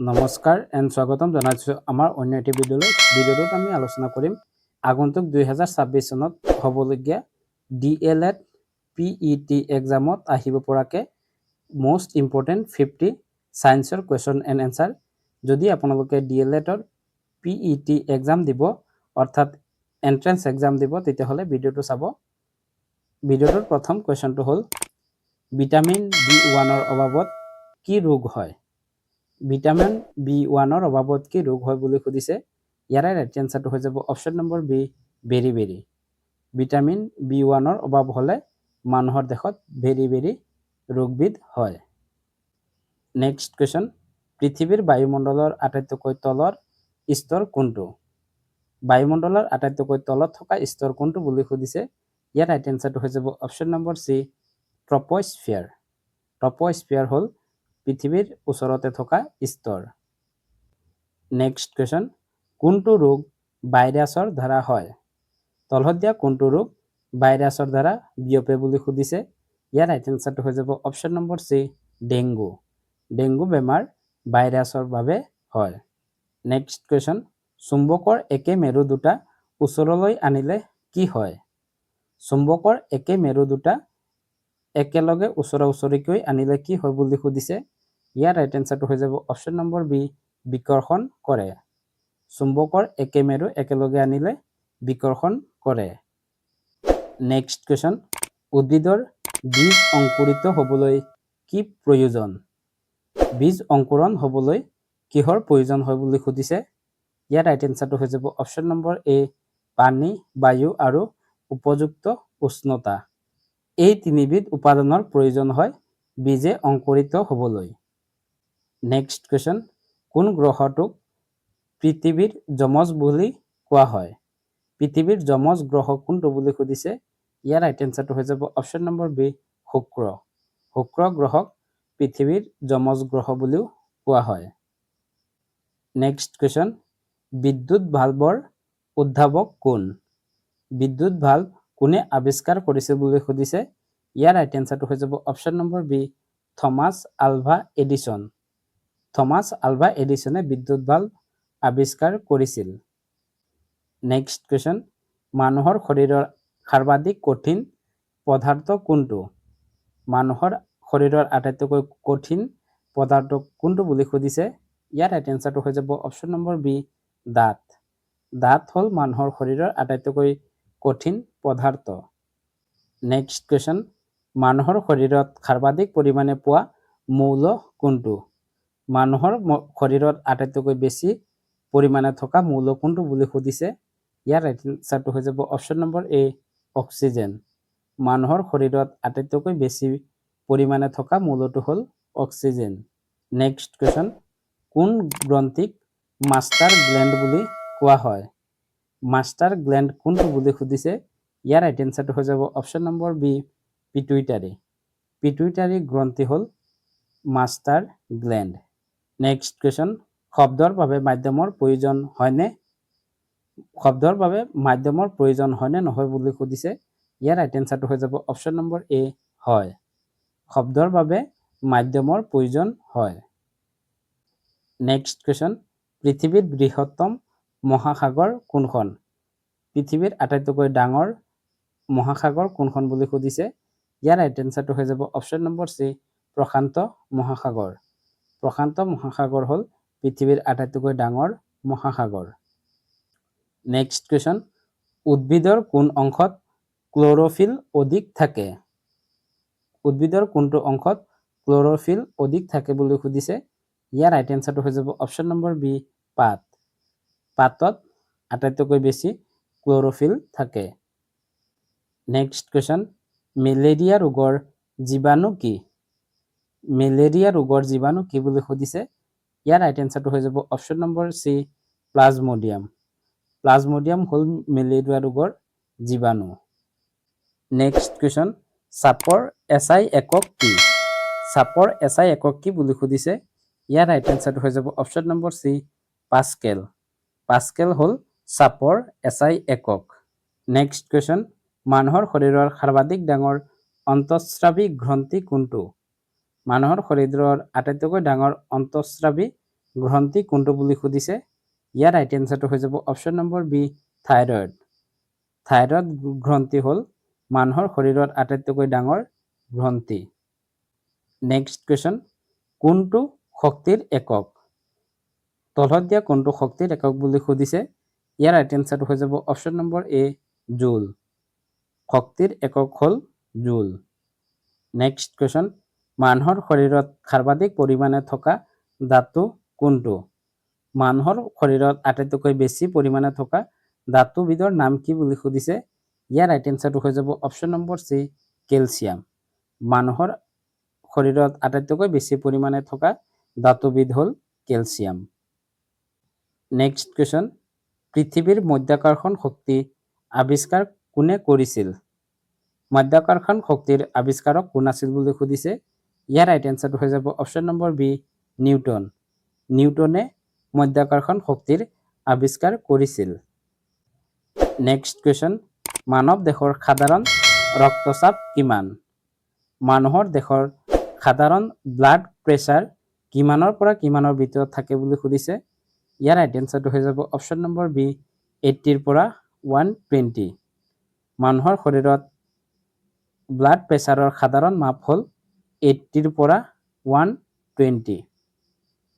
নমস্কাৰ এণ্ড স্বাগতম জনাইছোঁ আমাৰ অন্য এটি ভিডিঅ'টোত আমি আলোচনা কৰিম আগন্তুক 2026 চনত হ'বলগীয়া DLED PET এক্সামত আহিব পৰাকে মোষ্ট ইম্পৰ্টেণ্ট 50 সায়েন্সৰ কুৱেশ্যন এণ্ড এনসাৰ। যদি আপোনালোকে DLEDৰ PET এক্সাম দিব অৰ্থাৎ এন্ট্ৰেন্স এক্সাম দিব তেতিয়াহ'লে ভিডিঅ'টো চাব। ভিডিঅ'টোৰ প্ৰথম কুৱেশ্যনটো হ'ল ভিটামিন B1ৰ অভাৱত কি ৰোগ হয়? ভিটামিন B1ৰ অভাৱত কি ৰোগ হয় বুলি সুধিছে। ইয়াৰে ৰাইট এনসাৰটো হৈ যাব অপশ্যন নম্বৰ বি বেৰি। ভিটামিন B1ৰ অভাৱ হ'লে মানুহৰ দেহত বেৰি ৰোগবিধ হয়। নেক্সট কুৱেশ্যন, পৃথিৱীৰ বায়ুমণ্ডলৰ আটাইতকৈ তলৰ স্তৰ কোনটো? বায়ুমণ্ডলৰ আটাইতকৈ তলত থকা স্তৰ কোনটো বুলি সুধিছে। ইয়াৰ ৰাইট এনসাৰটো হৈ যাব অপশ্যন নম্বৰ চি ট্ৰপোস্ফিয়াৰ। ট্ৰপোস্ফিয়াৰ হ'ল পৃথিৱীৰ ওচৰতে থকা স্তৰ। নেক্সট কুৱেশ্যন, কোনটো ৰোগ ভাইৰাছৰ দ্বাৰা হয়? তলত দিয়া কোনটো ৰোগ ভাইৰাছৰ দ্বাৰা বিয়পে বুলি সুধিছে। ইয়াৰ ৰাইট এনসাৰটো হৈ যাব option number C dengue. Dengue বেমাৰ ভাইৰাছৰ বাবে হয়। নেক্সট কুৱেশ্যন, চুম্বকৰ একে মেৰু দুটা ওচৰলৈ আনিলে কি হয়? চুম্বকৰ একে মেৰু দুটা একেলগে ওচৰা-ওচৰিকৈ আনিলে কি হয় বুলি সুধিছে। ইয়াৰ ৰাইট এনসাৰটো হৈ যাব অপশ্যন নম্বৰ বি বিকৰ্ষণ কৰে। চুম্বকৰ একে মেৰু একেলগে আনিলে বিকৰ্ষণ কৰে। নেক্সট কুৱেশ্যন, উদ্ভিদৰ বীজ অংকুৰিত হ'বলৈ কি প্ৰয়োজন? বীজ অংকুৰণ হ'বলৈ কিহৰ প্ৰয়োজন হয় বুলি সুধিছে। ইয়াৰ ৰাইট এনসাৰটো হৈ যাব অপশ্যন নম্বৰ এ পানী, বায়ু আৰু উপযুক্ত উষ্ণতা। এই তিনিবিধ উপাদানৰ প্ৰয়োজন হয় বীজে অংকুৰিত হ'বলৈ। নেক্সট কুৱেশ্যন, কোন গ্ৰহটোক পৃথিৱীৰ যমজ বুলি কোৱা হয়? পৃথিৱীৰ যমজ গ্ৰহ কোনটো বুলি সুধিছে। ইয়াৰ ৰাইট এনসাৰটো হৈ যাব অপশ্যন নম্বৰ বি শুক্ৰ। শুক্ৰ গ্ৰহক পৃথিৱীৰ যমজ গ্ৰহ বুলিও কোৱা হয়। নেক্সট কুৱেশ্যন, বিদ্যুৎ ভাল্বৰ উদ্ভাৱক কোন? বিদ্যুৎ ভাল্ব কোনে আৱিষ্কাৰ কৰিছে বুলি সুধিছে। ইয়াৰ ৰাইট এনসাৰটো হৈ যাব option number B Thomas Alva Edison. Thomas Alva এডিছনে বিদ্যুৎ ভাল্ব আৱিষ্কাৰ কৰিছিল। নেক্সট কুৱেশ্যন, মানুহৰ শৰীৰৰ সৰ্বাধিক কঠিন পদাৰ্থ কোনটো? মানুহৰ শৰীৰৰ আটাইতকৈ কঠিন পদাৰ্থ কোনটো বুলি সুধিছে। ইয়াৰ ৰাইট এনসাৰটো হৈ যাব অপশ্যন নম্বৰ বি দাঁত। দাঁত হ'ল মানুহৰ শৰীৰৰ আটাইতকৈ কঠিন পদাৰ্থ। নেক্সট কুৱেশ্যন, মানুহৰ শৰীৰত সৰ্বাধিক পৰিমাণে পোৱা মৌল কোনটো? মানুহৰ শৰীৰত আটাইতকৈ বেছি পৰিমাণে থকা মৌল কোনটো বুলি সুধিছে। ইয়াৰ ৰাইট এনসাৰটো হৈ যাব অপশ্যন নম্বৰ এ অক্সিজেন। মানুহৰ শৰীৰত আটাইতকৈ বেছি পৰিমাণে থকা মৌলটো হ'ল অক্সিজেন। নেক্সট কুৱেশ্যন, কোন গ্ৰন্থিক মাষ্টাৰ গ্লেণ্ড বুলি কোৱা হয়? মাষ্টাৰ গ্লেণ্ড কোনটো বুলি সুধিছে। ইয়াৰ ৰাইট এনসাৰটো হৈ যাব option number B pituitary. Pituitary গ্ৰন্থি হ'ল মাষ্টাৰ গ্লেণ্ড। নেক্সট কুৱেশ্যন, শব্দৰ বাবে মাধ্যমৰ প্ৰয়োজন হয়নে? শব্দৰ বাবে মাধ্যমৰ প্ৰয়োজন হয়নে নহয় বুলি সুধিছে। ইয়াৰ ৰাইট এনসাৰটো হৈ যাব অপশ্যন নম্বৰ এ হয়। শব্দৰ বাবে মাধ্যমৰ প্ৰয়োজন হয়। নেক্সট কুৱেশ্যন, পৃথিৱীৰ বৃহত্তম মহাসাগৰ কোনখন? পৃথিৱীৰ আটাইতকৈ ডাঙৰ মহাসাগৰ কোনখন বুলি সুধিছে। ইয়াৰ ৰাইট এনসাৰটো হৈ যাব অপশ্যন নম্বৰ চি প্ৰশান্ত মহাসাগৰ। প্ৰশান্ত মহাসাগৰ হ'ল পৃথিৱীৰ আটাইতকৈ ডাঙৰ মহাসাগৰ। নেক্সট কুৱেশ্যন, উদ্ভিদৰ কোন অংশত ক্ল'ৰ'ফিল অধিক থাকে? উদ্ভিদৰ কোনটো অংশত ক্ল'ৰ'ফিল অধিক থাকে বুলি সুধিছে। ইয়াৰ ৰাইট এনসাৰটো হৈ যাব অপশ্যন নম্বৰ বি পাত। পাতত আটাইতকৈ বেছি ক্ল'ৰ'ফিল থাকে। নেক্সট কুৱেশ্যন, মেলেৰিয়া ৰোগৰ জীৱাণু কি? মেলেৰিয়া ৰোগৰ জীৱাণু কি বুলি সুধিছে। ইয়াৰ ৰাইট এনসাৰটো হৈ যাব option number C Plasmodium. Plasmodium হ'ল মেলেৰিয়া ৰোগৰ জীৱাণু। নেক্সট কুৱেশ্যন, চাপৰ SI একক কি? চাপৰ SI একক কি বুলি সুধিছে। ইয়াৰ ৰাইট এনসাৰটো হৈ যাব option number C pascal. Pascal হ'ল চাপৰ SI একক। নেক্সট কুৱেশ্যন, মানুহৰ শৰীৰৰ সৰ্বাধিক ডাঙৰ অন্তঃস্ৰাৱী গ্ৰন্থি কোনটো? মানুহৰ শৰীৰৰ আটাইতকৈ ডাঙৰ অন্তঃস্ৰাৱী গ্ৰন্থি কোনটো বুলি সুধিছে ইয়াৰ ৰাইট এনসাৰটো হৈ যাব option number B thyroid thyroid গ্ৰন্থি হ'ল মানুহৰ শৰীৰত আটাইতকৈ ডাঙৰ গ্ৰন্থি নেক্সট কোৱেশ্চন কোনটো শক্তিৰ একক তলত দিয়া কোনটো শক্তিৰ একক বুলি সুধিছে ইয়াৰ ৰাইট এনসাৰটো হৈ যাব অপশ্যন নম্বৰ এ জুল শক্তিৰ একক হ'ল জুল নেক্সট কোৱেশ্চন মানুহৰ শৰীৰত সৰ্বাধিক পৰিমাণে থকা ধাতু কোনটো মানুহৰ শৰীৰত আটাইতকৈ বেছি পৰিমাণে থকা ধাতুবিধৰ নাম কি বুলি সুধিছে ইয়াৰ ৰাইট এনসাৰটো হৈ যাব অপশ্যন নম্বৰ সি কেলছিয়াম মানুহৰ শৰীৰত আটাইতকৈ বেছি পৰিমাণে থকা ধাতুবিধ হ'ল কেলছিয়াম নেক্সট কোৱেশ্চন পৃথিৱীৰ মধ্যাকৰ্ষণ শক্তি আৱিষ্কাৰ কোনে কৰিছিল মধ্যাকৰ্ষণ শক্তিৰ আৱিষ্কাৰক কোন আছিল বুলি সুধিছে ইয়াৰ ৰাইট এনসাৰটো হৈ যাব অপশ্যন নম্বৰ বি নিউটন নিউটনে মধ্যাকৰ্ষণ শক্তিৰ আৱিষ্কাৰ কৰিছিল নেক্সট কোৱেশ্চন মানৱ দেহৰ সাধাৰণ ৰক্তচাপ কিমান মানুহৰ দেহৰ সাধাৰণ ব্লাড প্ৰেছাৰ কিমানৰ পৰা কিমানৰ ভিতৰত থাকে বুলি সুধিছে ইয়াৰ ৰাইট এনসাৰটো হৈ যাব অপশ্যন নম্বৰ বি 80 ৰ পৰা 120 মানুহৰ শৰীৰত ব্লাড প্ৰেছাৰৰ সাধাৰণ মাপ হ'ল 80 ৰ পৰা 120